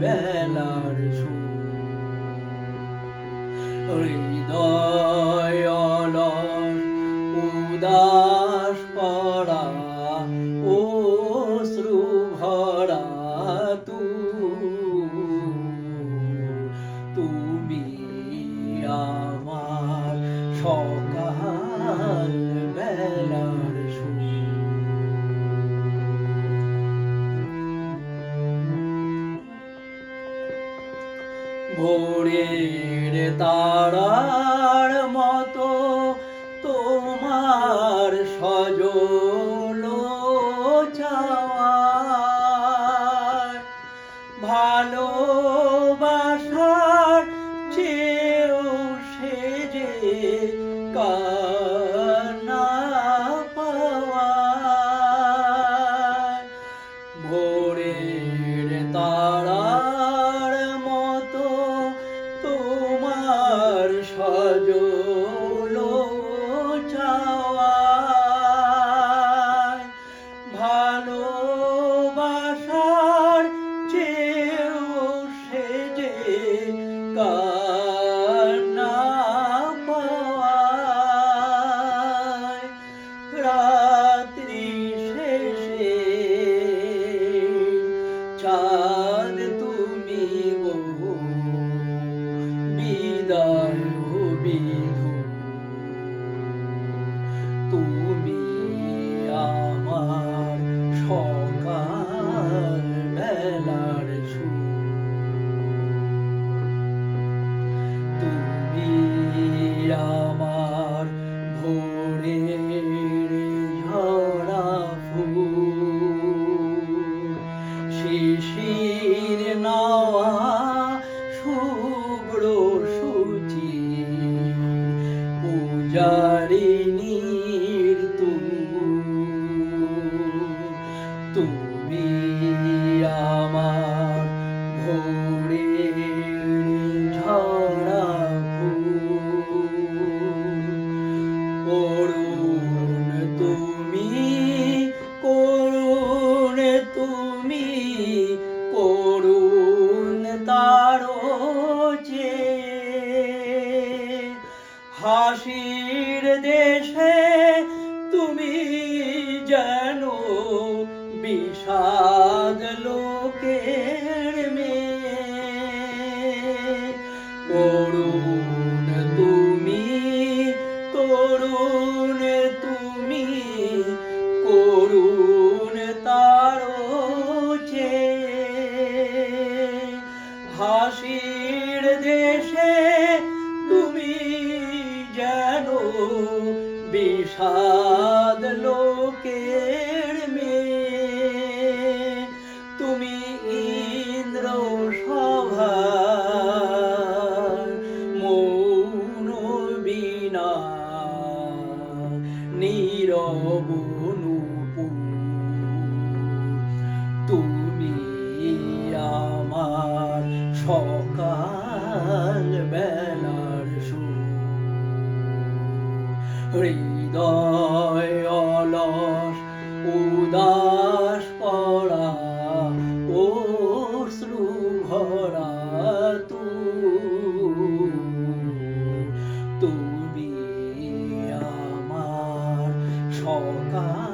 বেলার হৃদয় অলস উদাস পড়া অশ্রু ভরা তুমি আমার সকাল বেলার ভোরের তারার মতো তোমার সজল চাওয়ায় ভালোবাসার চেয়েও সেজে কান্না পাওয়ায় ভোরের তারার মতো তোমার সজল চাওয়ায় ভালোবাসার চেয়েও সেজে কান্না পাওয়ায় রাত্রি শেষে চাঁদ তুমি গো বিদায় বিধু তুমি আমার সকাল বেলার তুমি আমার ভোরের ঝরা ফুল শিশির নাওয়া শুভ্র সূচি পূজারিণীর তুমি আমার ভোরের ঝরা ফুল করুণ তারো হাসির দেশে তুমি যেন বিষাদ লোকের মেয়ে করুণ তুমি করুণ তারো হাসির দেশে তুমি যেন বিষাদ লোকের মেয়ে তুমি ইন্দ্র সভার মৌন বীণা নীরব নূপুর তুমি আমার সকাল বেলার হৃদয় অলস উদাস পড়া অশ্রু ভরা তুমি আমার সকাল